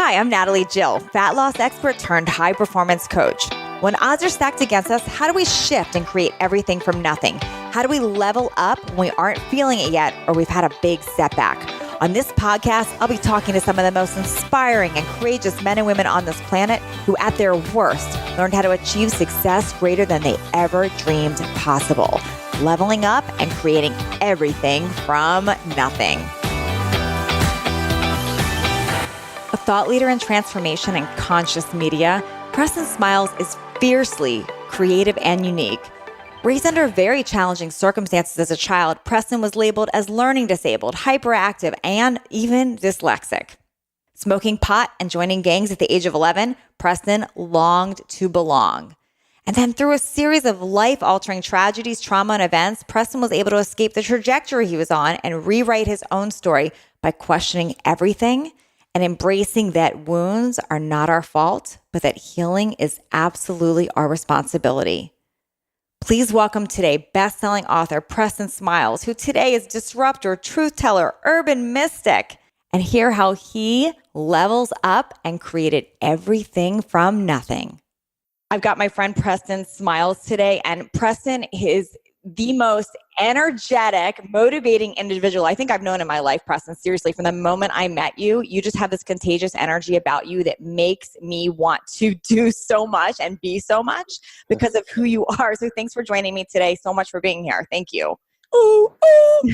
Hi, I'm Natalie Jill, fat loss expert turned high performance coach. When odds are stacked against us, how do we shift and create everything from nothing? How do we level up when we aren't feeling it yet or we've had a big setback? On this podcast, I'll be talking to some of the most inspiring and courageous men and women on this planet who, at their worst, learned how to achieve success greater than they ever dreamed possible, leveling up and creating everything from nothing. A thought leader in transformation and conscious media, Preston Smiles is fiercely creative and unique. Raised under very challenging circumstances as a child, Preston was labeled as learning disabled, hyperactive, and even dyslexic. Smoking pot and joining gangs at the age of 11, Preston longed to belong. And then through a series of life-altering tragedies, trauma, and events, Preston was able to escape the trajectory he was on and rewrite his own story by questioning everything and embracing that wounds are not our fault, but that healing is absolutely our responsibility. Please welcome today best-selling author Preston Smiles, who today is disruptor, truth teller, urban mystic, and hear how he levels up and created everything from nothing. I've got my friend Preston Smiles today, and Preston is the most energetic, motivating individual I think I've known in my life, Preston. Seriously, from the moment I met you, you just have this contagious energy about you that makes me want to do so much and be so much because of who you are. So thanks for joining me today. So much for being here. Thank you. Ooh,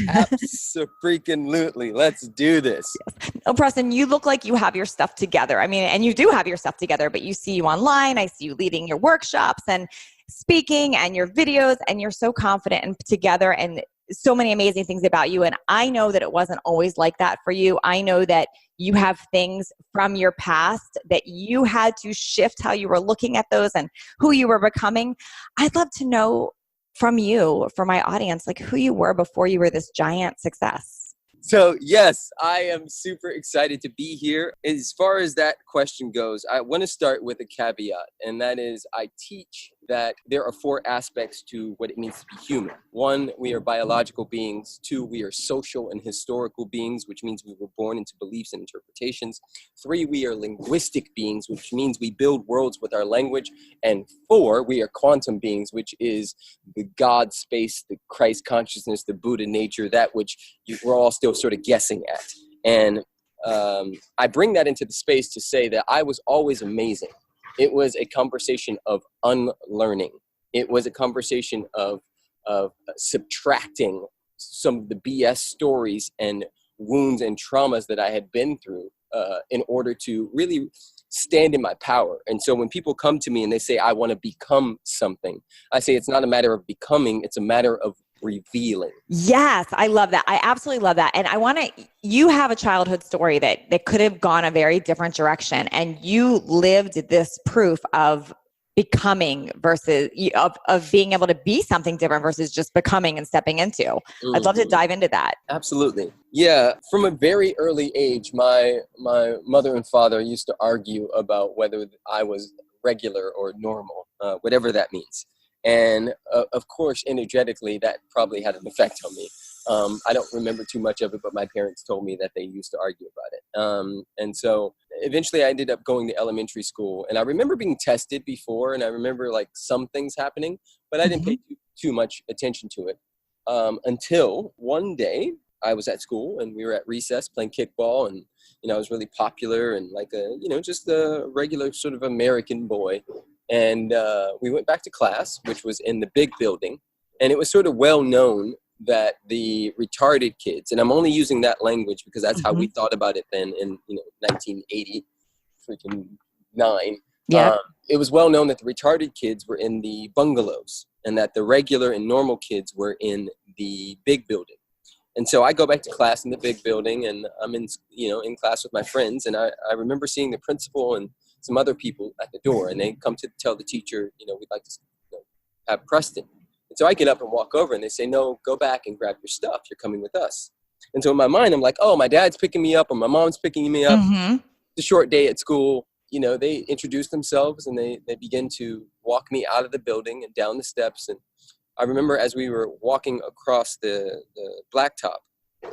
abso-freaking-lutely. Let's do this. Yes. Oh, Preston, you look like you have your stuff together. I mean, and you do have your stuff together, but you see you online. I see you leading your workshops and speaking and your videos, and you're so confident and together and so many amazing things about you. And I know that it wasn't always like that for you. I know that you have things from your past that you had to shift how you were looking at those and who you were becoming. I'd love to know from you, for my audience, like who you were before you were this giant success. So yes, I am super excited to be here. As far as that question goes, I want to start with a caveat, and that is I teach that there are 4 aspects to what it means to be human. 1, we are biological beings. 2, we are social and historical beings, which means we were born into beliefs and interpretations. 3, we are linguistic beings, which means we build worlds with our language. And 4, we are quantum beings, which is the God space, the Christ consciousness, the Buddha nature, that which we're all still sort of guessing at. And I bring that into the space to say that I was always amazing. It was a conversation of unlearning. It was a conversation of subtracting some of the BS stories and wounds and traumas that I had been through in order to really stand in my power. And so when people come to me and they say, I want to become something, I say it's not a matter of becoming, it's a matter of revealing. Yes, I love that. I absolutely love that. And you have a childhood story that could have gone a very different direction. And you lived this proof of becoming versus of being able to be something different versus just becoming and stepping into. Mm-hmm. I'd love to dive into that. Absolutely. Yeah. From a very early age, my mother and father used to argue about whether I was regular or normal, whatever that means. And of course, energetically, that probably had an effect on me. I don't remember too much of it, but my parents told me that they used to argue about it. And so eventually I ended up going to elementary school. And I remember being tested before, and I remember like some things happening, but I didn't pay too much attention to it until one day I was at school and we were at recess playing kickball. And, I was really popular and like just a regular sort of American boy. And we went back to class, which was in the big building. And it was sort of well known that the retarded kids, and I'm only using that language because that's how we thought about it then in 1989. Yeah. It was well known that the retarded kids were in the bungalows and that the regular and normal kids were in the big building. And so I go back to class in the big building, and I'm in class with my friends. And I remember seeing the principal and some other people at the door, and they come to tell the teacher, we'd like to have Preston. And so I get up and walk over, and they say, no, go back and grab your stuff. You're coming with us. And so in my mind, I'm like, oh, my dad's picking me up or my mom's picking me up. It's a short day at school. They introduce themselves, and they begin to walk me out of the building and down the steps. And I remember as we were walking across the blacktop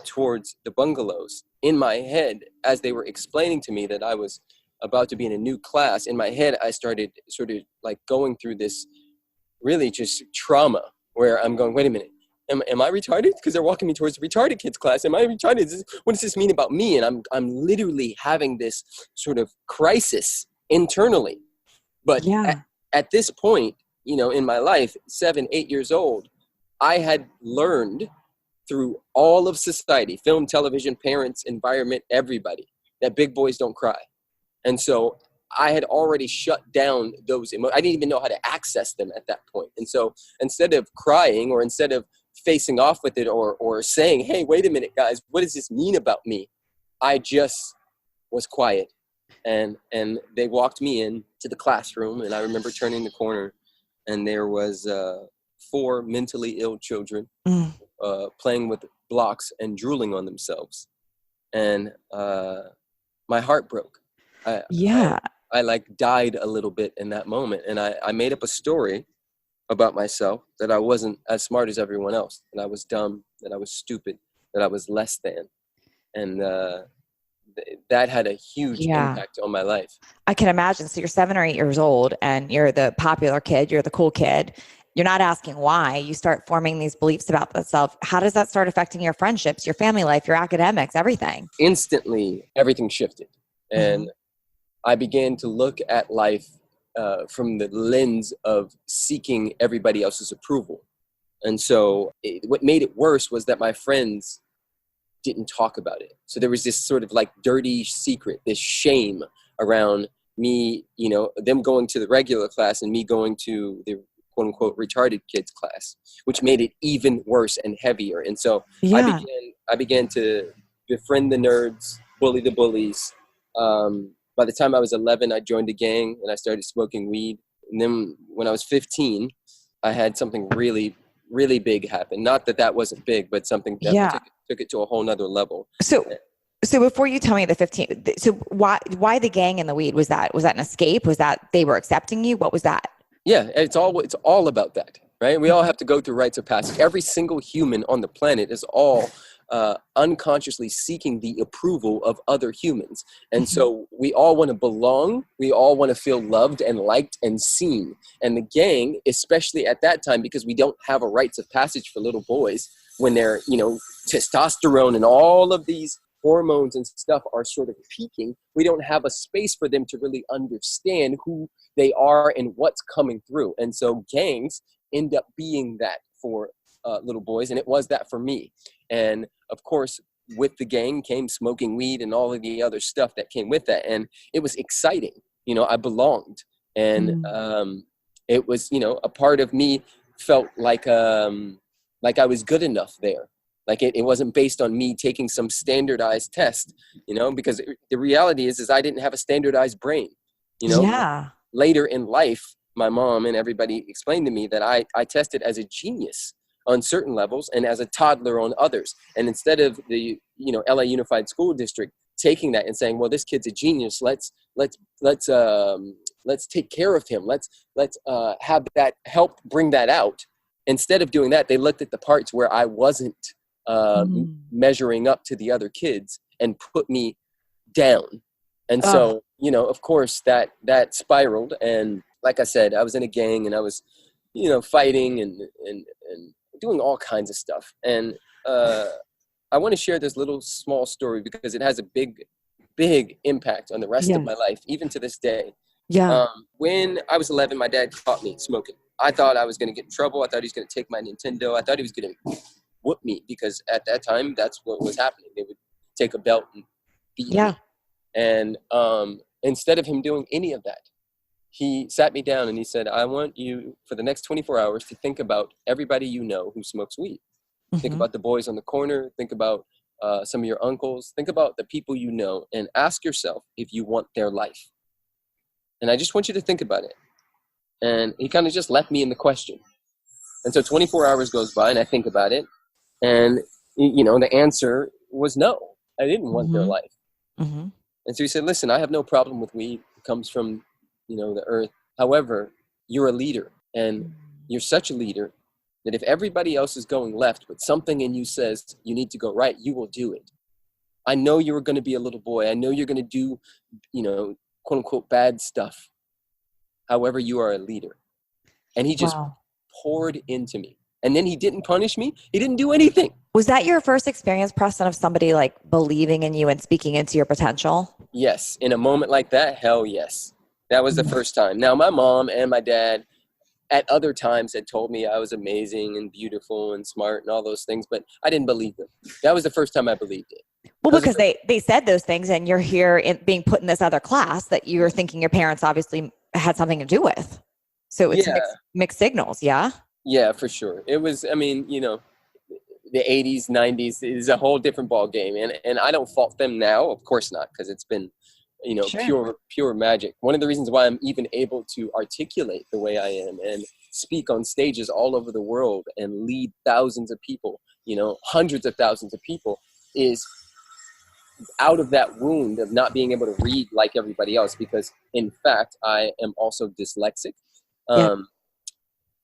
towards the bungalows, in my head, as they were explaining to me that I was about to be in a new class, in my head, I started sort of like going through this really just trauma where I'm going, wait a minute, am I retarded? Because they're walking me towards the retarded kids class. Am I retarded? What does this mean about me? And I'm literally having this sort of crisis internally. But Yeah. at this point, in my life, 7, 8 years old, I had learned through all of society, film, television, parents, environment, everybody, that big boys don't cry. And so I had already shut down those emotions. I didn't even know how to access them at that point. And so instead of crying, or instead of facing off with it, or saying, hey, wait a minute, guys, what does this mean about me? I just was quiet. And they walked me in to the classroom, and I remember turning the corner, and there was 4 mentally ill children playing with blocks and drooling on themselves. And my heart broke. I like died a little bit in that moment. And I made up a story about myself that I wasn't as smart as everyone else, that I was dumb, that I was stupid, that I was less than. And that had a huge impact on my life. I can imagine. So you're 7 or 8 years old and you're the popular kid, you're the cool kid. You're not asking why. You start forming these beliefs about yourself. How does that start affecting your friendships, your family life, your academics, everything? Instantly, everything shifted. And I began to look at life from the lens of seeking everybody else's approval. And so what made it worse was that my friends didn't talk about it. So there was this sort of like dirty secret, this shame around me, them going to the regular class and me going to the quote unquote retarded kids class, which made it even worse and heavier. And so I began to befriend the nerds, bully the bullies. By the time I was 11, I joined a gang and I started smoking weed. And then when I was 15, I had something really, really big happen. Not that wasn't big, but something that took it to a whole nother level. So before you tell me the 15, so why the gang and the weed? Was that an escape? Was that they were accepting you? What was that? Yeah, it's all about that, right? We all have to go through rites of passage. Every single human on the planet is all unconsciously seeking the approval of other humans. And so we all want to belong. We all want to feel loved and liked and seen. And the gang, especially at that time, because we don't have a rites of passage for little boys when they're, testosterone and all of these hormones and stuff are sort of peaking, we don't have a space for them to really understand who they are and what's coming through. And so gangs end up being that for little boys, and it was that for me. And of course, with the gang came smoking weed and all of the other stuff that came with that. And it was exciting. I belonged. And it was, a part of me felt like I was good enough there. Like it wasn't based on me taking some standardized test, because the reality is I didn't have a standardized brain. Later in life, my mom and everybody explained to me that I tested as a genius on certain levels and as a toddler on others. And instead of the, LA Unified School District taking that and saying, well, this kid's a genius, let's take care of him. Let's have that help bring that out. Instead of doing that, they looked at the parts where I wasn't measuring up to the other kids and put me down. And so, of course that spiraled. And like I said, I was in a gang and I was, fighting and doing all kinds of stuff. And I want to share this little small story because it has a big impact on the rest of my life, even to this day. When I was 11, my dad caught me smoking. I thought I was going to get in trouble. I thought he was going to take my Nintendo. I thought he was going to whoop me because at that time, that's what was happening. They would take a belt and beat me. And instead of him doing any of that, he sat me down and he said, I want you for the next 24 hours to think about everybody who smokes weed. Think about the boys on the corner. Think about some of your uncles. Think about the people and ask yourself if you want their life. And I just want you to think about it. And he kind of just left me in the question. And so 24 hours goes by and I think about it. And, the answer was no. I didn't want their life. And so he said, listen, I have no problem with weed. It comes from, the earth. However, you're a leader and you're such a leader that if everybody else is going left, but something in you says you need to go right, you will do it. I know you were going to be a little boy. I know you're going to do, quote unquote bad stuff. However, you are a leader. And he just Wow. poured into me. And then he didn't punish me. He didn't do anything. Was that your first experience, Preston, of somebody like believing in you and speaking into your potential? Yes. In a moment like that, hell yes. That was the first time. Now, my mom and my dad at other times had told me I was amazing and beautiful and smart and all those things, but I didn't believe them. That was the first time I believed it. Well, because they said those things and you're here being put in this other class that you're thinking your parents obviously had something to do with. So it's Yeah. mixed signals. Yeah. Yeah, for sure. It was, I mean, you know, the 80s, 90s is a whole different ball game. And I don't fault them now. Of course not, because it's been, you know, Sure. pure magic. One of the reasons why I'm even able to articulate the way I am and speak on stages all over the world and lead thousands of people, you know, hundreds of thousands of people, is out of that wound of not being able to read like everybody else, because in fact, I am also dyslexic. Yeah.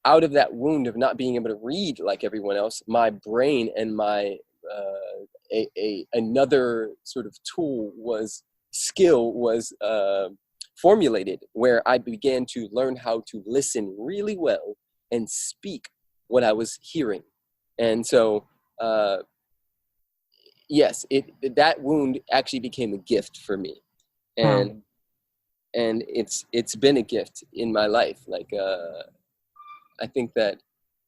Out of that wound of not being able to read like everyone else, my brain and my another sort of skill was formulated, where I began to learn how to listen really well and speak what I was hearing. And so yes, that wound actually became a gift for me. Wow. And it's been a gift in my life. Like I think that,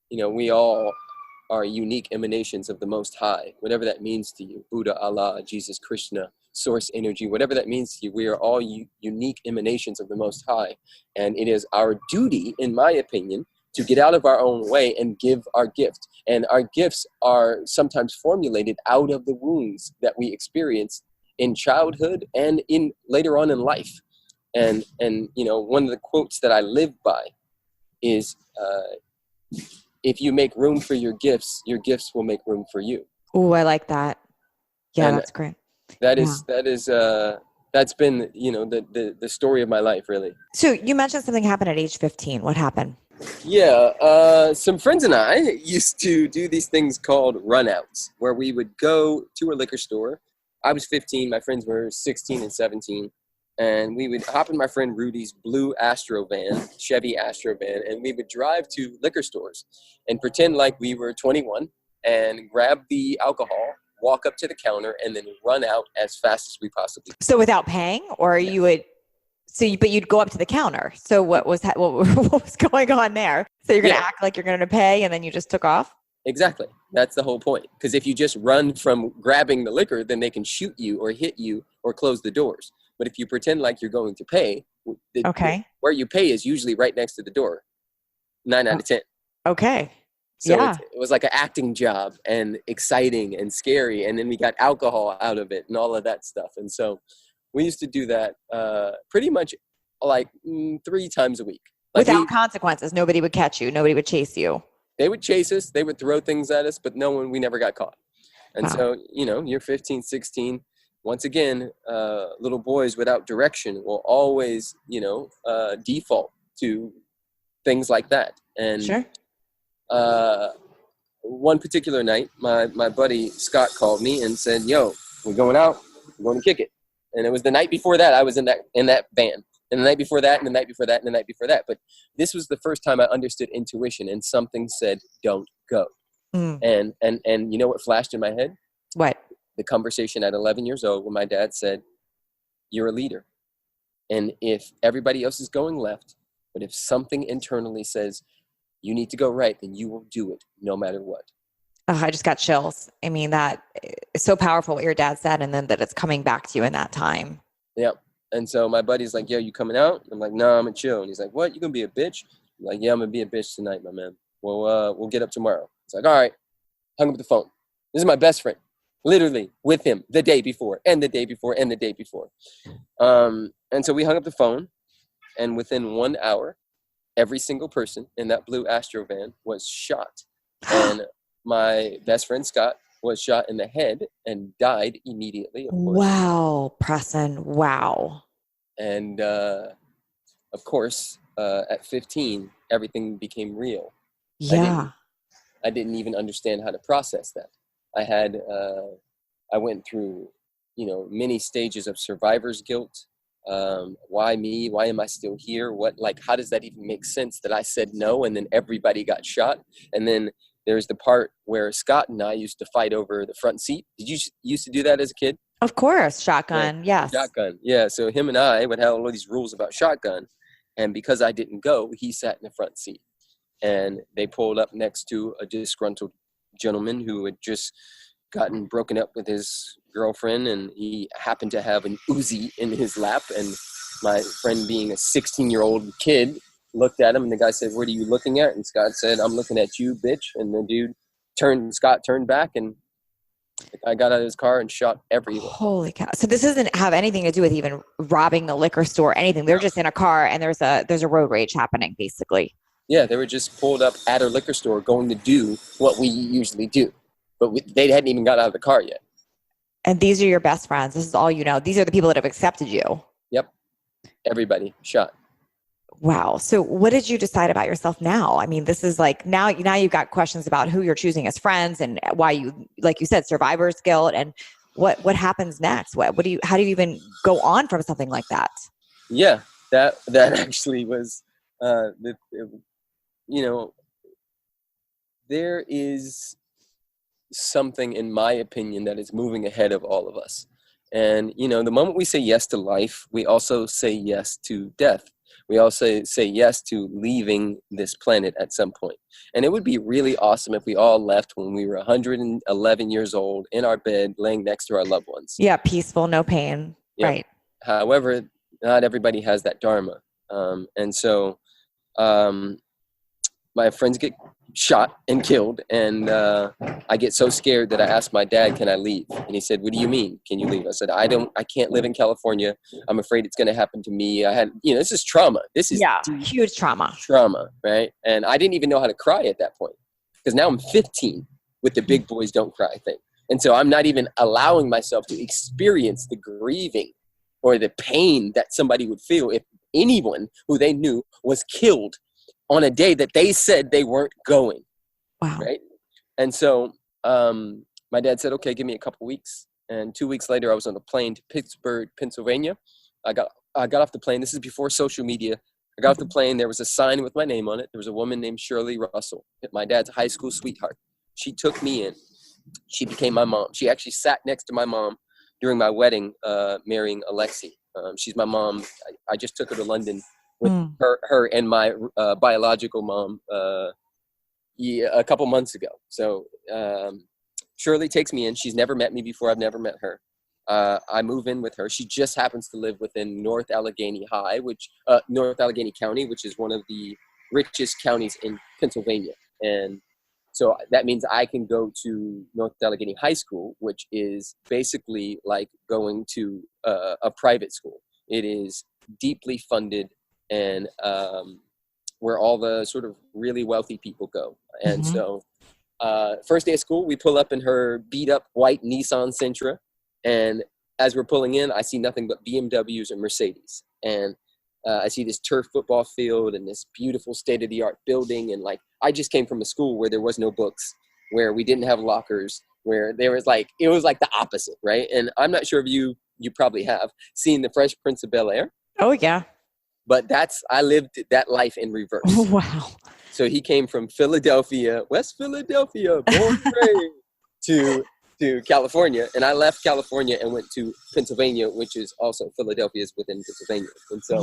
you know, we all are unique emanations of the Most High, whatever that means to you. Buddha, Allah, Jesus, Krishna, source energy, whatever that means to you. We are all unique emanations of the Most High. And it is our duty, in my opinion, to get out of our own way and give our gift. And our gifts are sometimes formulated out of the wounds that we experience in childhood and in later on in life. And you know, one of the quotes that I live by is, if you make room for your gifts will make room for you. Oh, I like that. Yeah, And that's great. that's been, you know, the story of my life, really. So you mentioned something happened at age 15. What happened? Yeah, some friends and I used to do these things called runouts, where we would go to a liquor store. I was 15, my friends were 16 and 17. And we would hop in my friend Rudy's blue Chevy Astro van, and we would drive to liquor stores and pretend like we were 21 and grab the alcohol, walk up to the counter, and then run out as fast as we possibly could. So without paying, or Yeah. you would, but you'd go up to the counter. So what was what was going on there? So you're going to act like you're going to pay and then you just took off? Exactly. That's the whole point. Because if you just run from grabbing the liquor, then they can shoot you or hit you or close the doors. But if you pretend like you're going to pay, where you pay is usually right next to the door, 9 out of 10. Okay. So it was like an acting job, and exciting and scary. And then we got alcohol out of it and all of that stuff. And so we used to do that pretty much like 3 times a week. Like without consequences. Nobody would catch you. Nobody would chase you. They would chase us. They would throw things at us, but we never got caught. And so, you know, you're 15, 16. Once again, little boys without direction will always, you know, default to things like that. And Sure. One particular night, my buddy Scott called me and said, "Yo, we're going out. We're going to kick it." And it was the night before that I was in that van. And the night before that, and the night before that, and the night before that. But this was the first time I understood intuition, and something said, "Don't go." And you know what flashed in my head? What? The conversation at 11 years old when my dad said, "You're a leader. And if everybody else is going left, but if something internally says you need to go right, then you will do it no matter what." Oh, I just got chills. I mean, that is so powerful what your dad said, and then that it's coming back to you in that time. Yep. And so my buddy's like, "Yo, you coming out?" I'm like, "No, I'm gonna chill." And he's like, "What? You gonna be a bitch?" I'm like, "Yeah, I'm gonna be a bitch tonight, my man. Well, we'll get up tomorrow." It's like, "All right." Hung up the phone. This is my best friend. Literally with him the day before and the day before and the day before. And so we hung up the phone, and within 1 hour, every single person in that blue Astro van was shot. And my best friend Scott was shot in the head and died immediately. Of course. Wow, Preston. Wow. And of course, at 15, everything became real. Yeah. I didn't even understand how to process that. I went through, you know, many stages of survivor's guilt. why me? Why am I still here? How does that even make sense that I said no and then everybody got shot? And then there's the part where Scott and I used to fight over the front seat. Did you used to do that as a kid? Of course, shotgun. Yeah, Yes. shotgun. Yeah. So him and I would have all these rules about shotgun. And because I didn't go, he sat in the front seat. And they pulled up next to a disgruntled gentleman who had just gotten broken up with his girlfriend, and he happened to have an Uzi in his lap. And my friend, being a 16-year-old kid, looked at him, and the guy said, "What are you looking at?" And Scott said, "I'm looking at you, bitch." And the dude Scott turned back, and the guy got out of his car and shot everyone. Holy cow. So this doesn't have anything to do with even robbing the liquor store or anything. They're just in a car and there's a road rage happening, basically. Yeah, they were just pulled up at a liquor store going to do what we usually do. But they hadn't even got out of the car yet. And these are your best friends. This is all you know. These are the people that have accepted you. Yep. Everybody shot. Wow. So what did you decide about yourself now? I mean, this is like now you've got questions about who you're choosing as friends and why you, like you said, survivor's guilt, and what happens next? How do you even go on from something like that? Yeah, that actually was, there is something, in my opinion, that is moving ahead of all of us. And, the moment we say yes to life, we also say yes to death. We also say yes to leaving this planet at some point. And it would be really awesome if we all left when we were 111 years old in our bed, laying next to our loved ones. Yeah, peaceful, no pain. Yep. Right. However, not everybody has that dharma. And so my friends get shot and killed, and I get so scared that I asked my dad, "Can I leave?" And he said, "What do you mean, can you leave?" I said, I can't live in California. I'm afraid it's going to happen to me. I had, this is trauma. This is huge trauma, right? And I didn't even know how to cry at that point, because now I'm 15 with the big boys don't cry thing. And so I'm not even allowing myself to experience the grieving or the pain that somebody would feel if anyone who they knew was killed on a day that they said they weren't going. Wow. Right. And so my dad said, "Okay, give me a couple weeks." And 2 weeks later, I was on a plane to Pittsburgh, Pennsylvania. I got off the plane. This is before social media. I got off the plane. There was a sign with my name on it. There was a woman named Shirley Russell, my dad's high school sweetheart. She took me in. She became my mom. She actually sat next to my mom during my wedding, marrying Alexi. She's my mom. I just took her to London with her and my biological mom a couple months ago. So Shirley takes me in. She's never met me before. I've never met her. I move in with her. She just happens to live within North Allegheny County, which is one of the richest counties in Pennsylvania. And so that means I can go to North Allegheny High School, which is basically like going to a private school. It is deeply funded, and where all the sort of really wealthy people go. And so first day of school, we pull up in her beat up white Nissan Sentra. And as we're pulling in, I see nothing but BMWs and Mercedes. And I see this turf football field and this beautiful state-of-the-art building. And I just came from a school where there was no books, where we didn't have lockers, where there was it was like the opposite, right? And I'm not sure if you probably have seen The Fresh Prince of Bel-Air. Oh, yeah. But I lived that life in reverse. Wow. So he came from Philadelphia, West Philadelphia, born and raised, to California. And I left California and went to Pennsylvania, which is also Philadelphia is within Pennsylvania. And so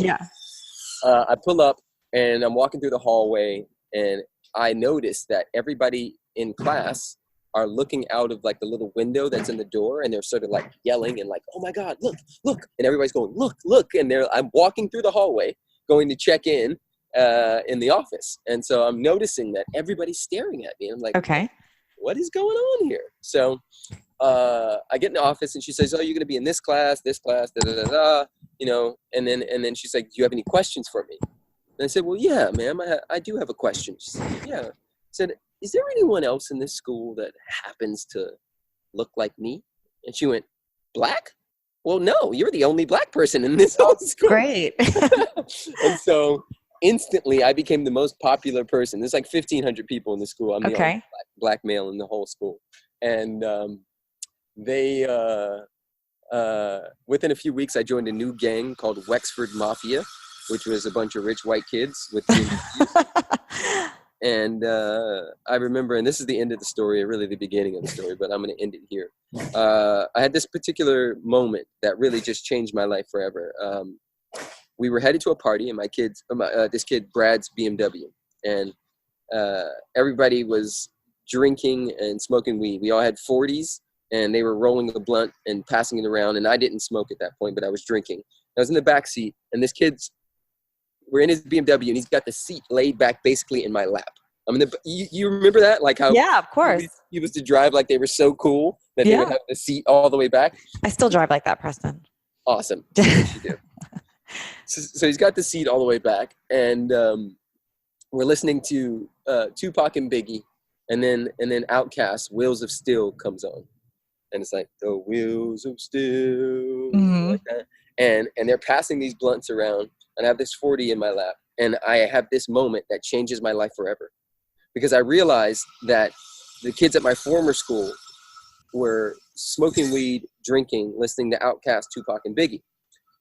I pull up and I'm walking through the hallway, and I notice that everybody in class are looking out of the little window that's in the door, and they're sort of yelling and "Oh my God, look," and everybody's going, look. And I'm walking through the hallway going to check in the office. And so I'm noticing that everybody's staring at me. I'm like, okay, what is going on here? So I get in the office, and she says, "Oh, you're going to be in this class, da da da da," and then she's like, "Do you have any questions for me?" And I said, "Well, yeah, ma'am, I do have a question." She said, "Yeah." I said, "Is there anyone else in this school that happens to look like me?" And she went, "Black? Well, no, you're the only black person in this whole school." Great. And so instantly I became the most popular person. There's 1,500 people in the school. I'm the only black male in the whole school. And within a few weeks, I joined a new gang called Wexford Mafia, which was a bunch of rich white kids with And I remember, and this is the end of the story, really the beginning of the story, but I'm going to end it here. I had this particular moment that really just changed my life forever. We were headed to a party, and this kid, Brad's BMW, and everybody was drinking and smoking weed. We all had 40s, and they were rolling a blunt and passing it around, and I didn't smoke at that point, but I was drinking. I was in the back seat, and we're in his BMW, and he's got the seat laid back basically in my lap. You remember that? Like how Yeah, of course. He used to drive like they were so cool that they would have the seat all the way back. I still drive like that, Preston. Awesome. Yes, you do. So he's got the seat all the way back, and we're listening to Tupac and Biggie, and then Outkast, Wheels of Steel comes on, and it's like the wheels of steel, like that. And they're passing these blunts around. And I have this 40 in my lap, and I have this moment that changes my life forever, because I realized that the kids at my former school were smoking weed, drinking, listening to Outkast, Tupac, and Biggie.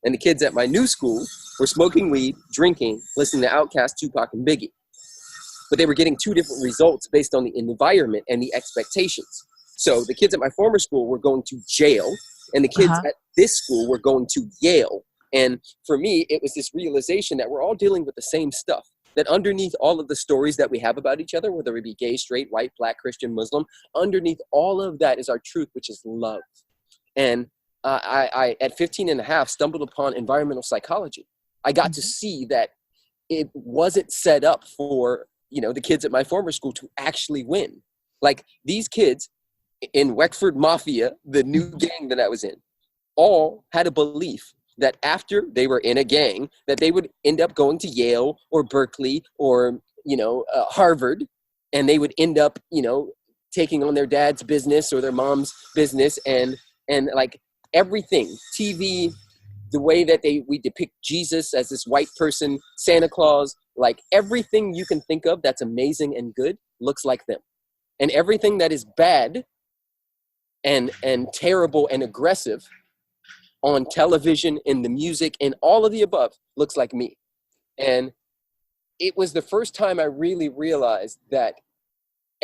And the kids at my new school were smoking weed, drinking, listening to Outkast, Tupac, and Biggie. But they were getting two different results based on the environment and the expectations. So the kids at my former school were going to jail, and the kids at this school were going to Yale. And for me, it was this realization that we're all dealing with the same stuff, that underneath all of the stories that we have about each other, whether it be gay, straight, white, black, Christian, Muslim, underneath all of that is our truth, which is love. And I at 15 and a half, stumbled upon environmental psychology. I got to see that it wasn't set up for, the kids at my former school to actually win. Like these kids in Wexford Mafia, the new gang that I was in, all had a belief that after they were in a gang, that they would end up going to Yale or Berkeley or, Harvard, and they would end up, taking on their dad's business or their mom's business, and like everything, TV, the way that we depict Jesus as this white person, Santa Claus, like everything you can think of that's amazing and good looks like them. And everything that is bad and terrible and aggressive on television, in the music, and all of the above looks like me. And it was the first time I really realized that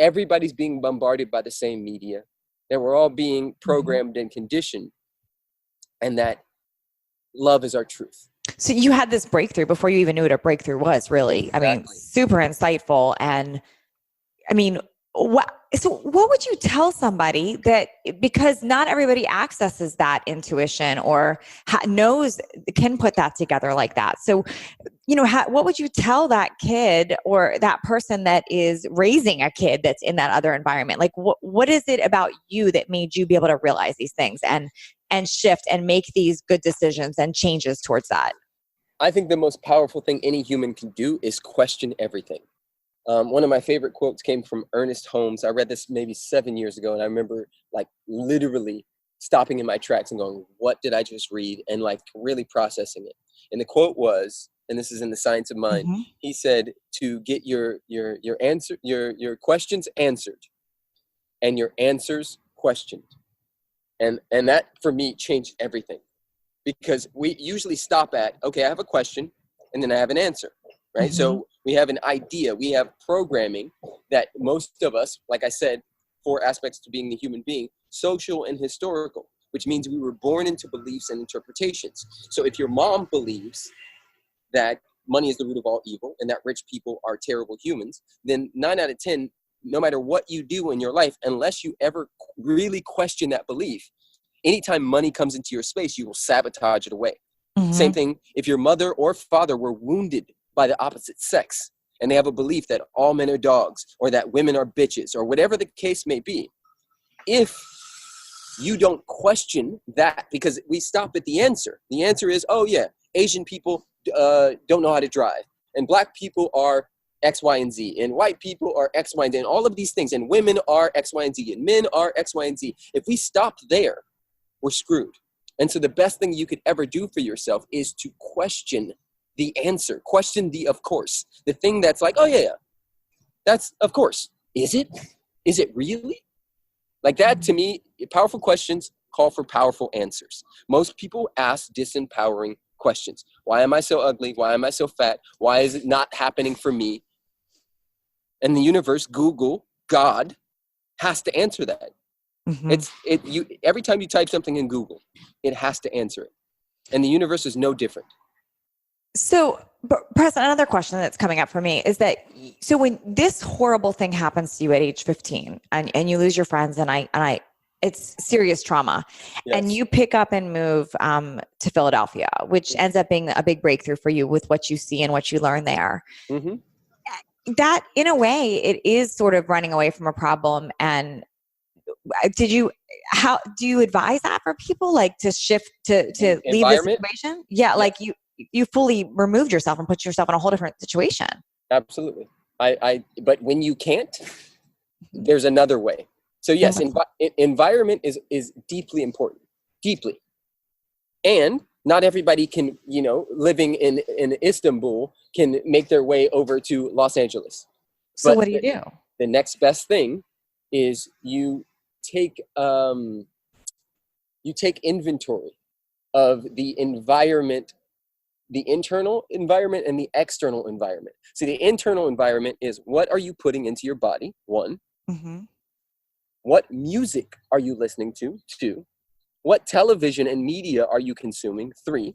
everybody's being bombarded by the same media, that we're all being programmed and conditioned, and that love is our truth. So you had this breakthrough before you even knew what a breakthrough was, really. Exactly. I mean, super insightful. And I mean, what would you tell somebody that, because not everybody accesses that intuition or can put that together like that. So, what would you tell that kid or that person that is raising a kid that's in that other environment? Like, what is it about you that made you be able to realize these things and shift and make these good decisions and changes towards that? I think the most powerful thing any human can do is question everything. One of my favorite quotes came from Ernest Holmes. I read this maybe 7 years ago, and I remember like literally stopping in my tracks and going, what did I just read? And like really processing it. And the quote was, and this is in The Science of Mind, he said, to get your questions answered and your answers questioned. And that for me changed everything, because we usually stop at, okay, I have a question and then I have an answer, right? So we have an idea, we have programming that most of us, like I said, 4 aspects to being the human being: social and historical, which means we were born into beliefs and interpretations. So if your mom believes that money is the root of all evil and that rich people are terrible humans, then 9 out of 10, no matter what you do in your life, unless you ever really question that belief, anytime money comes into your space, you will sabotage it away. Same thing if your mother or father were wounded by the opposite sex and they have a belief that all men are dogs or that women are bitches or whatever the case may be. If you don't question that, because we stop at the answer is, oh yeah, Asian people don't know how to drive, and black people are X, Y, and Z, and white people are X, Y, and Z, and all of these things, and women are X, Y, and Z, and men are X, Y, and Z. If we stop there, we're screwed. And so the best thing you could ever do for yourself is to question the answer, question the of course, the thing that's like, oh yeah, that's of course. Is it? Is it really? Like that, to me, powerful questions call for powerful answers. Most people ask disempowering questions. Why am I so ugly? Why am I so fat? Why is it not happening for me? And the universe, Google, God, has to answer that. Every time you type something in Google, it has to answer it. And the universe is no different. So, Preston, another question that's coming up for me is that, so when this horrible thing happens to you at age 15 and you lose your friends and it's serious trauma, Yes. and you pick up and move to Philadelphia, which ends up being a big breakthrough for you with what you see and what you learn there. Mm-hmm. That, in a way, it is sort of running away from a problem. And how do you advise that for people, like to shift to leave the situation? Yeah, like you fully removed yourself and put yourself in a whole different situation. Absolutely. But when you can't, there's another way. So yes, environment is deeply important, deeply. And not everybody can, living in Istanbul can make their way over to Los Angeles. So what do you do? The next best thing is you take inventory of the environment, the internal environment and the external environment. So the internal environment is, what are you putting into your body? 1. Mm-hmm. What music are you listening to? 2. What television and media are you consuming? 3.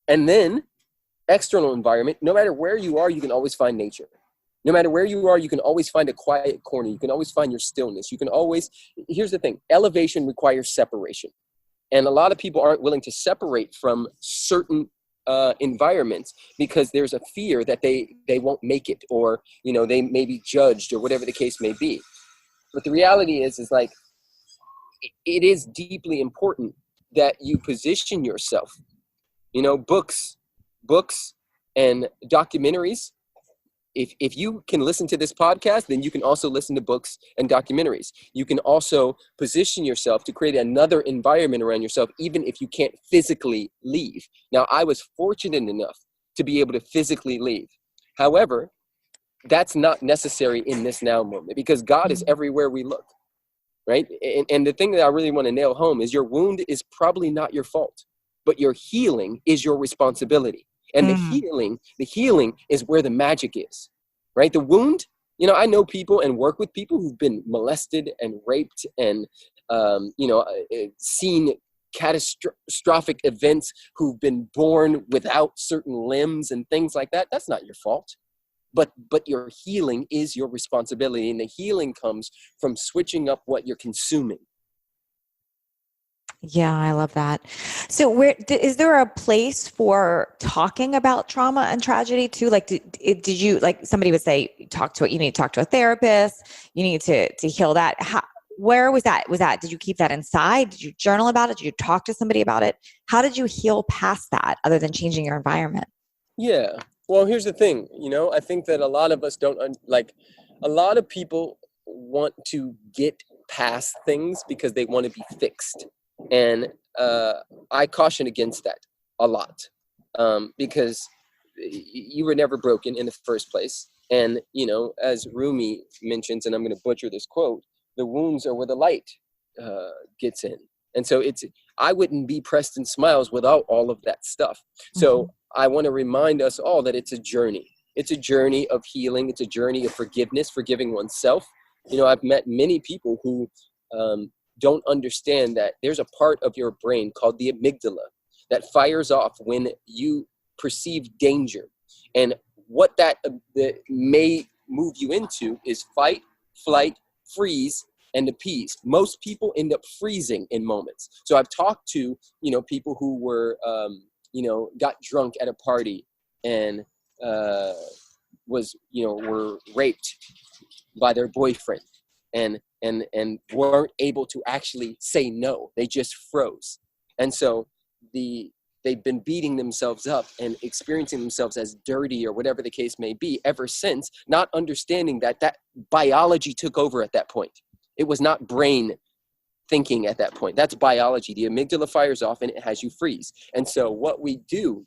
And then external environment, no matter where you are, you can always find nature. No matter where you are, you can always find a quiet corner. You can always find your stillness. Here's the thing, elevation requires separation. And a lot of people aren't willing to separate from certain environments because there's a fear that they won't make it, or, they may be judged, or whatever the case may be. But the reality is like, it is deeply important that you position yourself. Books and documentaries. If you can listen to this podcast, then you can also listen to books and documentaries. You can also position yourself to create another environment around yourself, even if you can't physically leave. Now, I was fortunate enough to be able to physically leave. However, that's not necessary in this now moment, because God is everywhere we look, right? And the thing that I really want to nail home is, your wound is probably not your fault, but your healing is your responsibility. And the healing is where the magic is, right? The wound, I know people and work with people who've been molested and raped and, seen catastrophic events, who've been born without certain limbs and things like that. That's not your fault. But your healing is your responsibility. And the healing comes from switching up what you're consuming. Yeah, I love that. So is there a place for talking about trauma and tragedy too? Like, did you, like somebody would say, you need to talk to a therapist, you need to heal that. Where was that? Did you keep that inside? Did you journal about it? Did you talk to somebody about it? How did you heal past that other than changing your environment? Yeah. Well, here's the thing, I think that a lot of us a lot of people want to get past things because they want to be fixed. And I caution against that a lot, because you were never broken in the first place. And, as Rumi mentions, and I'm going to butcher this quote, the wounds are where the light gets in. And so I wouldn't be Preston Smiles without all of that stuff. So I want to remind us all that it's a journey. It's a journey of healing. It's a journey of forgiveness, forgiving oneself. I've met many people who don't understand that there's a part of your brain called the amygdala that fires off when you perceive danger. And what that may move you into is fight, flight, freeze, and appease. Most people end up freezing in moments. So I've talked to, people who were, got drunk at a party and were raped by their boyfriend and weren't able to actually say no. They just froze. And so they've been beating themselves up and experiencing themselves as dirty or whatever the case may be ever since, not understanding that biology took over at that point. It was not brain thinking at that point. That's biology. The amygdala fires off and it has you freeze. And so what we do,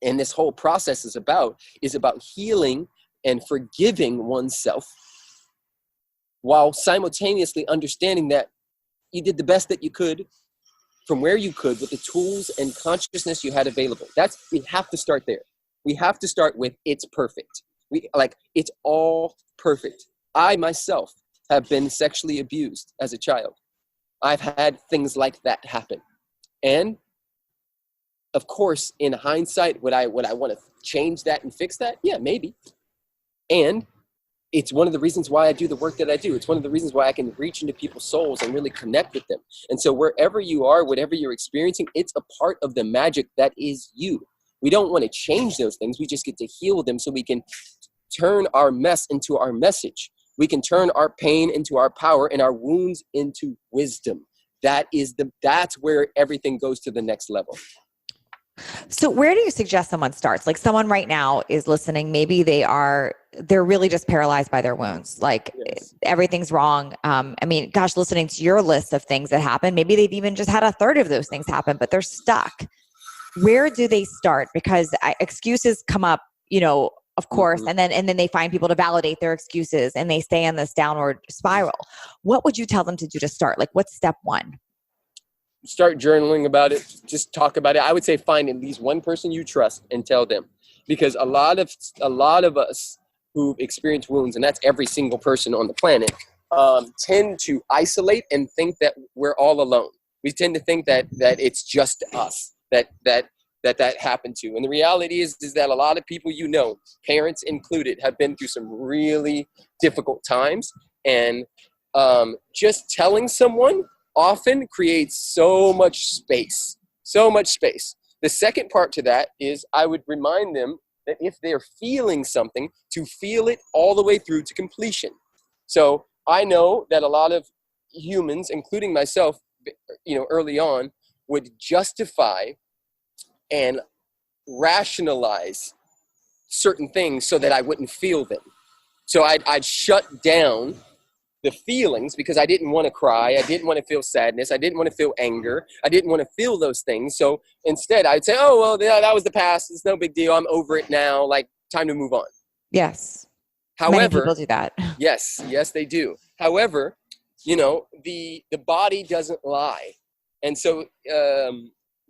and this whole process is about healing and forgiving oneself, while simultaneously understanding that you did the best that you could from where you could with the tools and consciousness you had available. We have to start there. We have to start with it's perfect. It's all perfect. I myself have been sexually abused as a child. I've had things like that happen. And of course, in hindsight, would I want to change that and fix that? Yeah, maybe. And it's one of the reasons why I do the work that I do. It's one of the reasons why I can reach into people's souls and really connect with them. And so wherever you are, whatever you're experiencing, it's a part of the magic that is you. We don't want to change those things. We just get to heal them so we can turn our mess into our message. We can turn our pain into our power and our wounds into wisdom. That's where everything goes to the next level. So where do you suggest someone starts? Like someone right now is listening. Maybe they're really just paralyzed by their wounds. Like yes. Everything's wrong. Gosh, listening to your list of things that happen, maybe they've even just had a third of those things happen, but they're stuck. Where do they start? Because excuses come up, of course, mm-hmm. and then they find people to validate their excuses and they stay in this downward spiral. What would you tell them to do to start? Like what's step one? Start journaling about it. Just talk about it. I would say find at least one person you trust and tell them, because a lot of us who've experienced wounds, and that's every single person on the planet, tend to isolate and think that we're all alone. We tend to think that it's just us that happened to. And the reality is that a lot of people, parents included, have been through some really difficult times. And just telling someone often creates so much space. The second part to that is I would remind them that if they're feeling something, to feel it all the way through to completion. So I know that a lot of humans, including myself, early on, would justify and rationalize certain things so that I wouldn't feel them. So I'd shut down the feelings because I didn't want to cry. I didn't want to feel sadness. I didn't want to feel anger. I didn't want to feel those things. So instead I'd say, oh, well, that was the past. It's no big deal. I'm over it now. Like, time to move on. Yes. However, many people do that. Yes, they do. However, the body doesn't lie. And so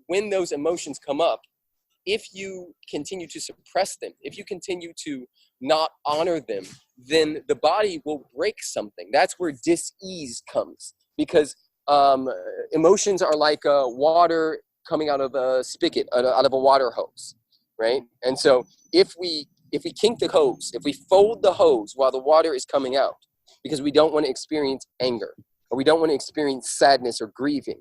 when those emotions come up, if you continue to suppress them, if you continue to not honor them, then the body will break something. That's where dis-ease comes, because emotions are like water coming out of a spigot, out of a water hose, right? And so if we kink the hose, if we fold the hose while the water is coming out, because we don't want to experience anger, or we don't want to experience sadness or grieving,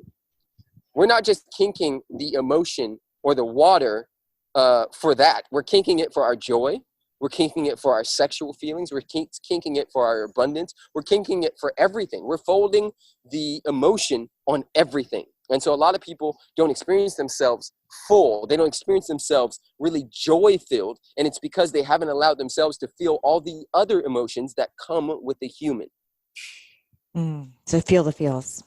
we're not just kinking the emotion or the water for that. We're kinking it for our joy. We're kinking it for our sexual feelings. We're kinking it for our abundance. We're kinking it for everything. We're folding the emotion on everything. And so a lot of people don't experience themselves full. They don't experience themselves really joy-filled. And it's because they haven't allowed themselves to feel all the other emotions that come with the human. So feel the feels.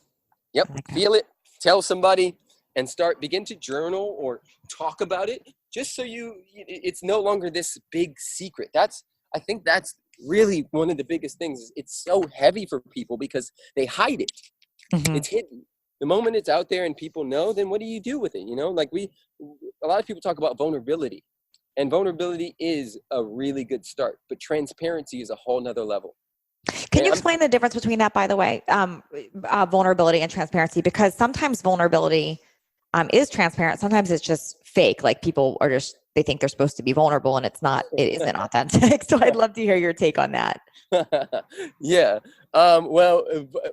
Yep. Feel it. Tell somebody and begin to journal or talk about it, just so it's no longer this big secret. I think that's really one of the biggest things. It's so heavy for people because they hide it. Mm-hmm. It's hidden. The moment it's out there and people know, then what do you do with it? A lot of people talk about vulnerability, and vulnerability is a really good start, but transparency is a whole nother level. Can you explain the difference between that, by the way, vulnerability and transparency? Because sometimes vulnerability is transparent. Sometimes it's just fake. Like people they think they're supposed to be vulnerable and it isn't authentic. So I'd love to hear your take on that. Yeah. Well,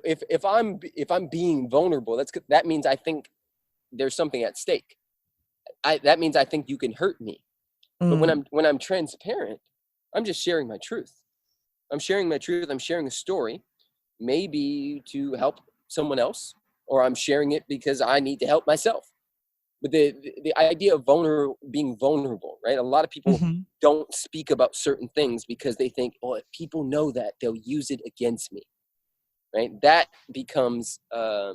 if I'm being vulnerable, that means I think there's something at stake. That means I think you can hurt me. But when I'm transparent, I'm just sharing my truth. I'm sharing my truth. I'm sharing a story, maybe to help someone else, or I'm sharing it because I need to help myself. But the idea of being vulnerable, right? A lot of people don't speak about certain things because they think, oh, if people know that, they'll use it against me, right? That becomes, I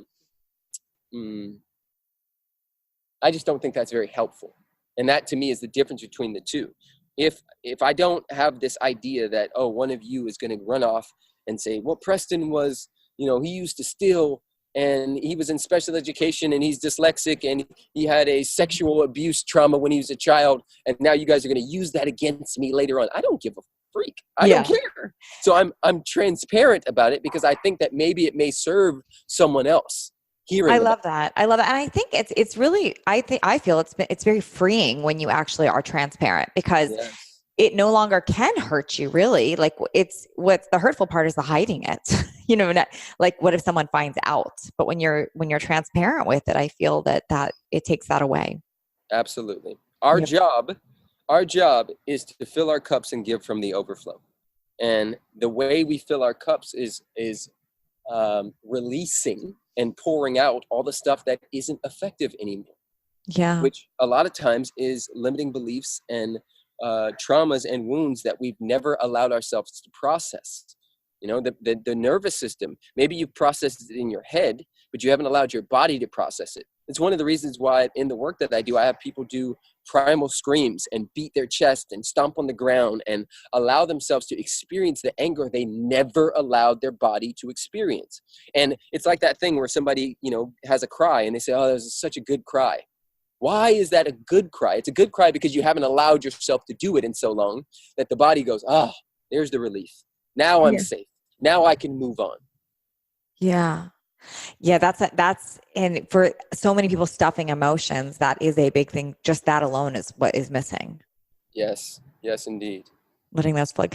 just don't think that's very helpful. And that to me is the difference between the two. If I don't have this idea that, oh, one of you is going to run off and say, well, Preston was, he used to steal and he was in special education and he's dyslexic and he had a sexual abuse trauma when he was a child. And now you guys are going to use that against me later on. I don't give a freak. I don't care. So I'm transparent about it because I think that maybe it may serve someone else. I love that. I love that. And I think it's really, I feel it's very freeing when you actually are transparent, because it no longer can hurt you, really. Like, what's the hurtful part is the hiding it, like, what if someone finds out? But when you're transparent with it, I feel that it takes that away. Absolutely. Our job is to fill our cups and give from the overflow. And the way we fill our cups is releasing and pouring out all the stuff that isn't effective anymore. Yeah. Which a lot of times is limiting beliefs and traumas and wounds that we've never allowed ourselves to process. The nervous system, maybe you've processed it in your head, but you haven't allowed your body to process it. It's one of the reasons why in the work that I do, I have people do primal screams and beat their chest and stomp on the ground and allow themselves to experience the anger they never allowed their body to experience. And it's like that thing where somebody, has a cry and they say, oh, that was such a good cry. Why is that a good cry? It's a good cry because you haven't allowed yourself to do it in so long that the body goes, there's the relief. Now I'm safe. Now I can move on. Yeah. Yeah, that's, and for so many people stuffing emotions, that is a big thing. Just that alone is what is missing. Yes. Yes, indeed. Letting those flow.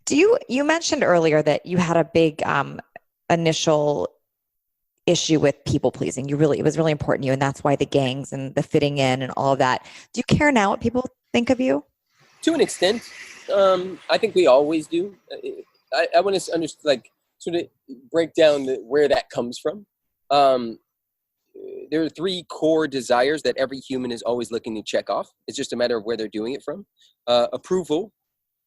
You mentioned earlier that you had a big initial issue with people pleasing. It was really important to you, and that's why the gangs and the fitting in and all of that. Do you care now what people think of you? To an extent. I think we always do. I want to understand, sort of break down where that comes from. There are 3 core desires that every human is always looking to check off. It's just a matter of where they're doing it from. Approval,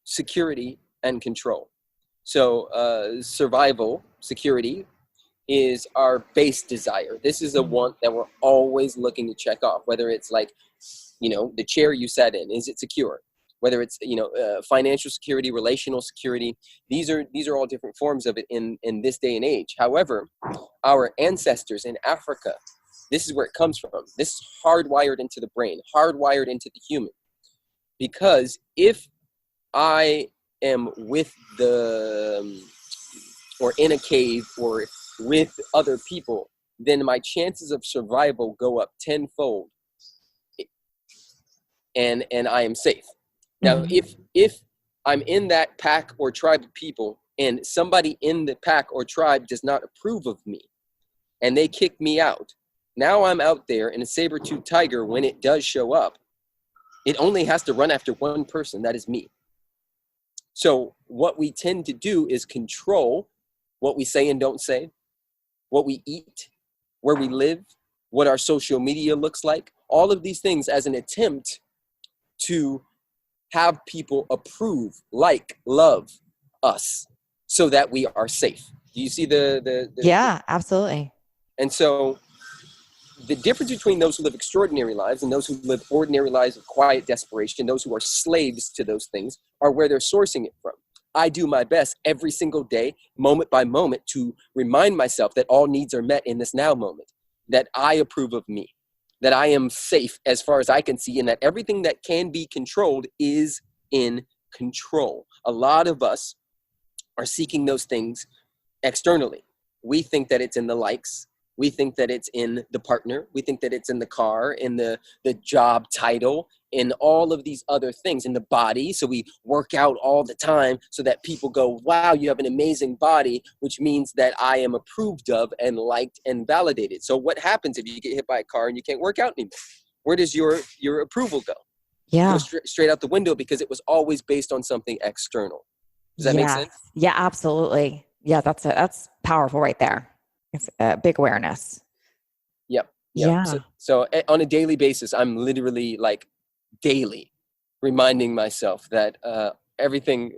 security, and control. So survival, security, is our base desire. This is a want that we're always looking to check off, whether it's the chair you sat in, is it secure? Whether it's, financial security, relational security, these are all different forms of it in this day and age. However, our ancestors in Africa, this is where it comes from. This is hardwired into the brain, hardwired into the human. Because if I am with or in a cave or with other people, then my chances of survival go up tenfold, and I am safe. Now, if I'm in that pack or tribe of people and somebody in the pack or tribe does not approve of me and they kick me out, now I'm out there, and a saber-toothed tiger, when it does show up, it only has to run after one person, that is me. So what we tend to do is control what we say and don't say, what we eat, where we live, what our social media looks like, all of these things as an attempt to have people approve, love us so that we are safe. Do you see the Yeah, absolutely. And so the difference between those who live extraordinary lives and those who live ordinary lives of quiet desperation, those who are slaves to those things, are where they're sourcing it from. I do my best every single day, moment by moment, to remind myself that all needs are met in this now moment, that I approve of me, that I am safe as far as I can see, and that everything that can be controlled is in control. A lot of us are seeking those things externally. We think that it's in the likes. We think that it's in the partner. We think that it's in the car, in the job title, in all of these other things, in the body. So we work out all the time so that people go, wow, you have an amazing body, which means that I am approved of and liked and validated. So what happens if you get hit by a car and you can't work out anymore? Where does your approval go? Yeah. Go straight out the window, because it was always based on something external. Does that make sense? Yeah, absolutely. Yeah, that's powerful right there. It's a big awareness. Yep. Yeah. So on a daily basis, I'm literally daily reminding myself that everything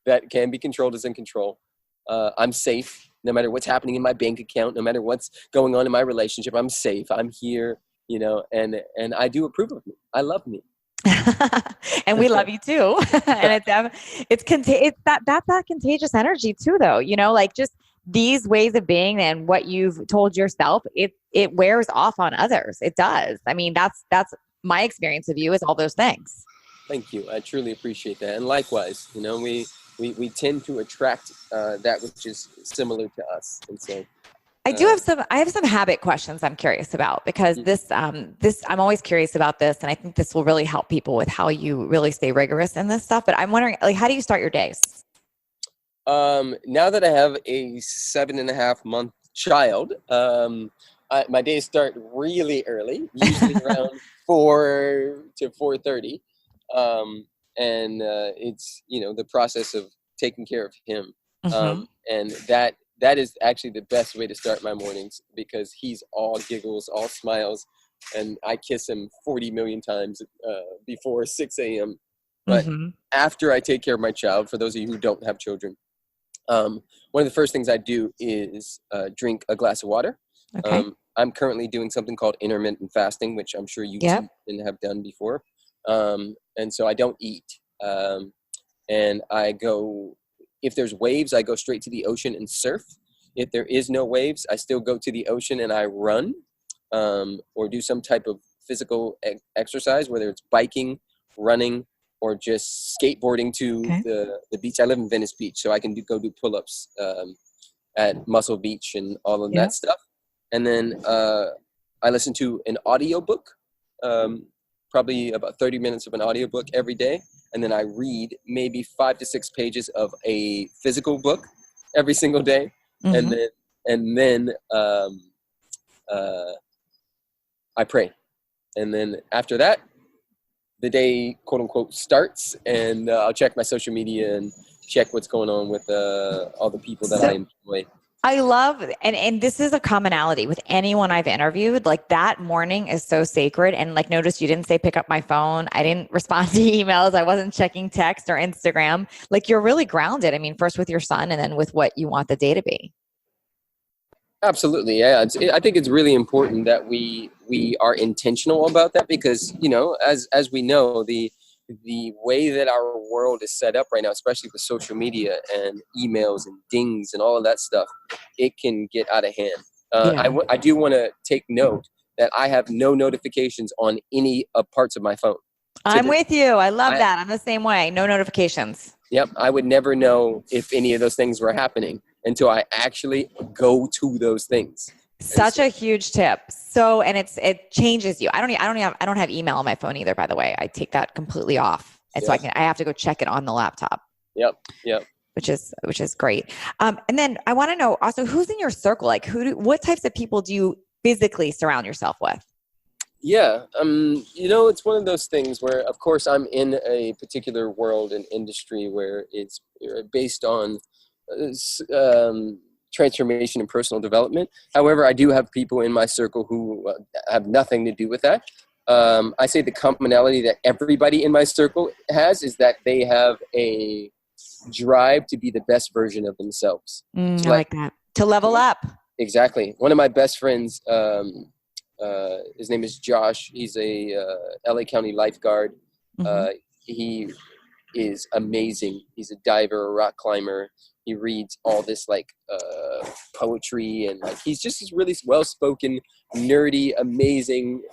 that can be controlled is in control. I'm safe no matter what's happening in my bank account, no matter what's going on in my relationship. I'm safe. I'm here, and I do approve of me. I love me. And we love you too. And it's that contagious energy too, though, just these ways of being and what you've told yourself, it wears off on others. It does. I mean, that's my experience of you is all those things. Thank you. I truly appreciate that. And likewise, you know, we tend to attract that which is similar to us. And so I have some habit questions I'm curious about because I'm always curious about this. And I think this will really help people with how you really stay rigorous in this stuff. But I'm wondering, like, how do you start your days? Now that I have a 7.5-month child, my days start really early, usually around 4 to 4:30. And it's, you know, the process of taking care of him. And that is actually the best way to start my mornings because he's all giggles, all smiles, and I kiss him 40 million times before 6 a.m. But after I take care of my child, for those of you who don't have children, one of the first things I do is drink a glass of water. Okay. I'm currently doing something called Intermittent and Fasting, which I'm sure you too have done before. And so I don't eat. And I go, if there's waves, I go straight to the ocean and surf. If there is no waves, I still go to the ocean and I run or do some type of physical exercise, whether it's biking, running, or just skateboarding to the beach. I live in Venice Beach, so I can go do pull-ups at Muscle Beach and all of that stuff. And then I listen to an audiobook, probably about 30 minutes of an audiobook every day. And then I read maybe 5 to 6 pages of a physical book every single day. And then I pray. And then after that, the day, quote unquote, starts, and I'll check my social media and check what's going on with all the people that I enjoy. I love, and this is a commonality with anyone I've interviewed, like that morning is so sacred. And like, notice you didn't say, pick up my phone. I didn't respond to emails. I wasn't checking text or Instagram. Like you're really grounded. I mean, first with your son and then with what you want the day to be. Absolutely. Yeah. I think it's really important that we are intentional about that because, you know, as we know, the way that our world is set up right now, especially with social media and emails and dings and all of that stuff, it can get out of hand. I do want to take note that I have no notifications on any parts of my phone. I'm with you. I love that. I'm the same way. No notifications. Yep. I would never know if any of those things were happening until I actually go to those things. Such a huge tip. So, and it changes you. I don't have email on my phone either, by the way. I take that completely off. And so I have to go check it on the laptop. Yep. Which is great. And then I want to know also who's in your circle? Like what types of people do you physically surround yourself with? Yeah. You know, it's one of those things where, of course, I'm in a particular world and industry where it's based on transformation and personal development. However, I do have people in my circle who have nothing to do with that. I say the commonality that everybody in my circle has is that they have a drive to be the best version of themselves. I like that. To level up. Exactly. One of my best friends, his name is Josh. He's a LA County lifeguard. He is amazing. He's a diver, a rock climber. He reads all this like poetry and like he's just this really well-spoken, nerdy, amazing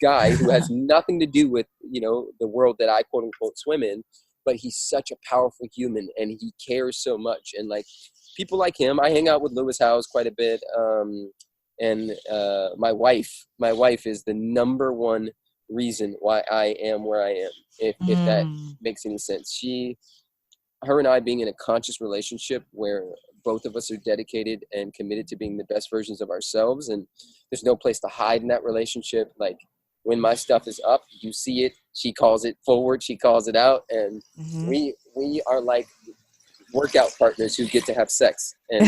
guy who has nothing to do with, you know, the world that I quote unquote swim in, but he's such a powerful human and he cares so much. And like people like him, I hang out with Lewis Howes quite a bit. And my wife is the number one reason why I am where I am, if that makes any sense. Her and I being in a conscious relationship where both of us are dedicated and committed to being the best versions of ourselves, and there's no place to hide in that relationship. Like when my stuff is up, you see it, she calls it forward, she calls it out, and we are like workout partners who get to have sex, and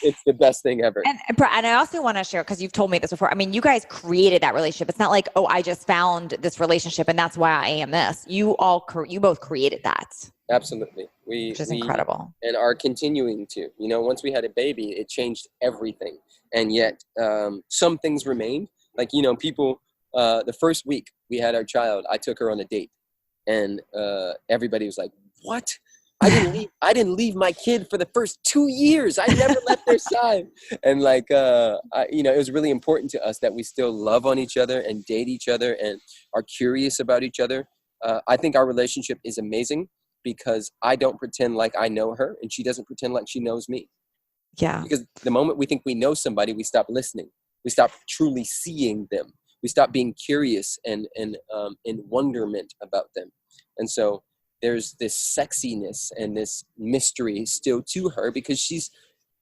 it's the best thing ever. And I also want to share, because you've told me this before, I mean, you guys created that relationship. It's not like, oh, I just found this relationship and that's why I am this. You both created that. Absolutely. Which is incredible. And are continuing to, you know, once we had a baby, it changed everything. And yet some things remained. Like, you know, people, the first week we had our child, I took her on a date and everybody was like, what? I didn't leave my kid for the first 2 years. I never left their side. And like, it was really important to us that we still love on each other and date each other and are curious about each other. I think our relationship is amazing because I don't pretend like I know her and she doesn't pretend like she knows me. Yeah. Because the moment we think we know somebody, we stop listening. We stop truly seeing them. We stop being curious and in wonderment about them. And so there's this sexiness and this mystery still to her because she's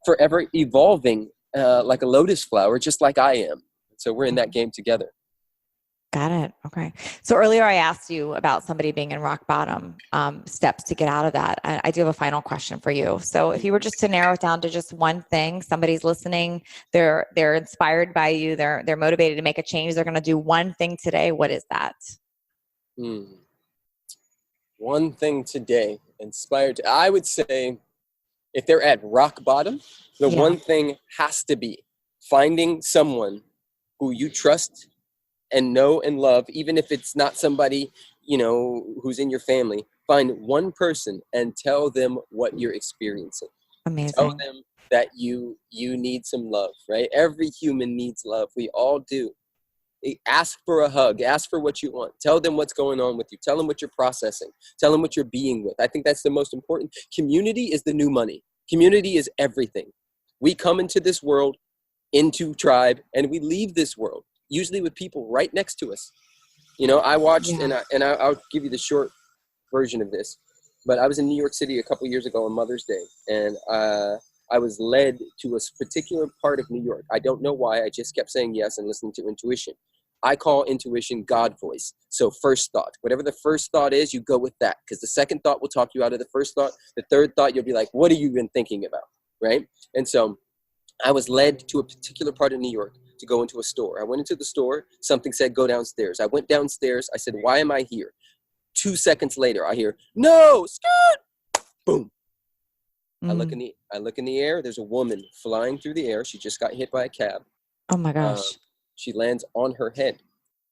forever evolving like a lotus flower, just like I am. So we're in that game together. Got it. Okay. So earlier I asked you about somebody being in rock bottom, steps to get out of that. I do have a final question for you. So if you were just to narrow it down to just one thing, somebody's listening, they're inspired by you, they're motivated to make a change, they're going to do one thing today. What is that? One thing today inspired. I would say if they're at rock bottom, the one thing has to be finding someone who you trust and know and love, even if it's not somebody, who's in your family. Find one person and tell them what you're experiencing. Amazing. Tell them that you need some love, right? Every human needs love. We all do. Ask for a hug. Ask for what you want. Tell them what's going on with you. Tell them what you're processing. Tell them what you're being with. I think that's the most important. Community is the new money. Community is everything. We come into this world, into tribe, and we leave this world, usually with people right next to us. I watched, and I'll give you the short version of this, but I was in New York City a couple years ago on Mother's Day, and I was led to a particular part of New York. I don't know why. I just kept saying yes and listening to intuition. I call intuition God voice. So first thought, whatever the first thought is, you go with that, because the second thought will talk you out of the first thought. The third thought, you'll be like, what have you been thinking about, right? And so I was led to a particular part of New York to go into a store. I went into the store. Something said, go downstairs. I went downstairs. I said, why am I here? 2 seconds later, I hear, no, skirt, boom. I look in the air. There's a woman flying through the air. She just got hit by a cab. Oh my gosh. She lands on her head.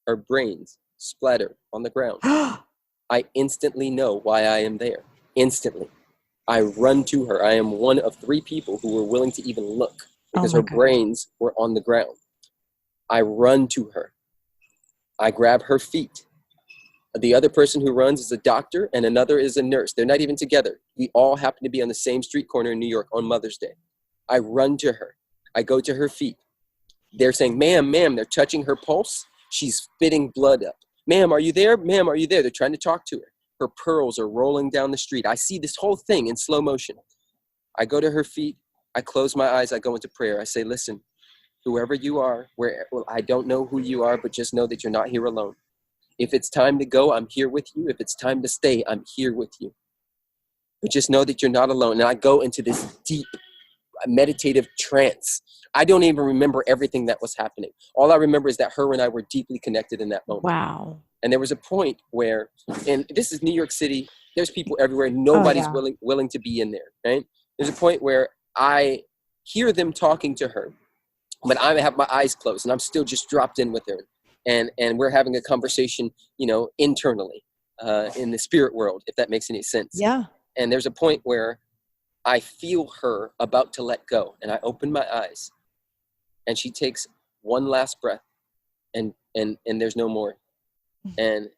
Her brains splatter on the ground. I instantly know why I am there. Instantly. I run to her. I am one of 3 people who were willing to even look because her brains were on the ground. I run to her. I grab her feet. The other person who runs is a doctor and another is a nurse. They're not even together. We all happen to be on the same street corner in New York on Mother's Day. I run to her. I go to her feet. They're saying, ma'am. They're touching her pulse. She's spitting blood up. Ma'am, are you there? Ma'am, are you there? They're trying to talk to her. Her pearls are rolling down the street. I see this whole thing in slow motion. I go to her feet. I close my eyes. I go into prayer. I say, listen, whoever you are, I don't know who you are, but just know that you're not here alone. If it's time to go, I'm here with you. If it's time to stay, I'm here with you. But just know that you're not alone. And I go into this deep meditative trance. I don't even remember everything that was happening. All I remember is that her and I were deeply connected in that moment. Wow. And there was a point where, and this is New York City, there's people everywhere. Nobody's willing to be in there, right? There's a point where I hear them talking to her, but I have my eyes closed and I'm still just dropped in with her. And we're having a conversation, internally in the spirit world, if that makes any sense. Yeah. And there's a point where I feel her about to let go. And I open my eyes and she takes one last breath and there's no more. And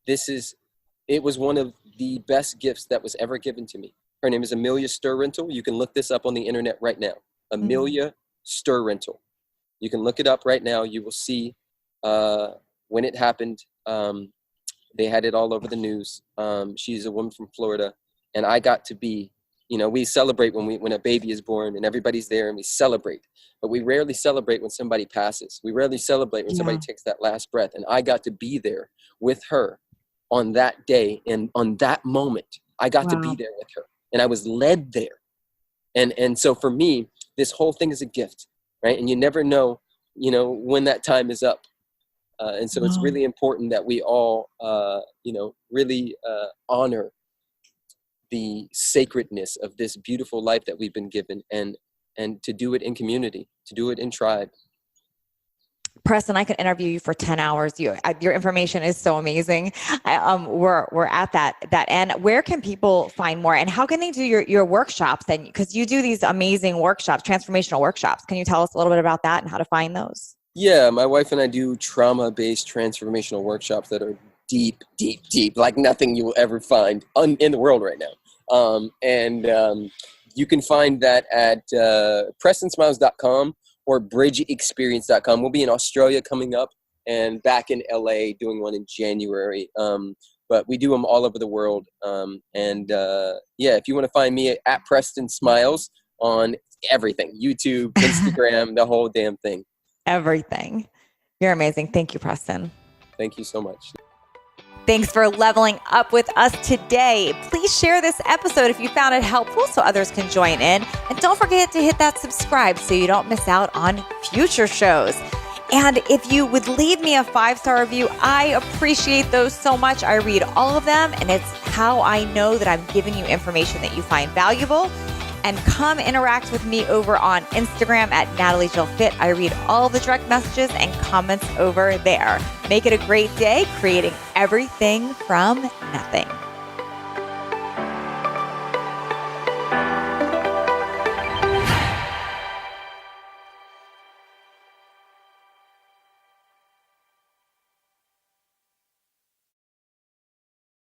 it was one of the best gifts that was ever given to me. Her name is Amelia Sturrental. You can look this up on the internet right now. Amelia Sturrental. You can look it up right now. You will see when it happened. They had it all over the news. She's a woman from Florida. And I got to be, we celebrate when a baby is born and everybody's there and we celebrate. But we rarely celebrate when somebody passes. We rarely celebrate when somebody takes that last breath. And I got to be there with her on that day. And on that moment, I got to be there with her. And I was led there. And so for me, this whole thing is a gift, right? And you never know, when that time is up. And so it's really important that we all, really honor the sacredness of this beautiful life that we've been given and to do it in community, to do it in tribe. Preston, I could interview you for 10 hours. Your information is so amazing. We're at that end. Where can people find more, and how can they do your workshops? And because you do these amazing workshops, transformational workshops, can you tell us a little bit about that and how to find those? Yeah, my wife and I do trauma-based transformational workshops that are deep, deep, deep, like nothing you will ever find in the world right now. You can find that at prestonsmiles.com or bridgeexperience.com. We'll be in Australia coming up and back in LA doing one in January. But we do them all over the world. If you want to find me at Preston Smiles on everything, YouTube, Instagram, the whole damn thing. Everything. You're amazing. Thank you, Preston. Thank you so much. Thanks for leveling up with us today. Please share this episode if you found it helpful so others can join in. And don't forget to hit that subscribe so you don't miss out on future shows. And if you would leave me a 5-star review, I appreciate those so much. I read all of them, and it's how I know that I'm giving you information that you find valuable. And come interact with me over on Instagram at NatalieJillFit. I read all the direct messages and comments over there. Make it a great day, creating everything from nothing.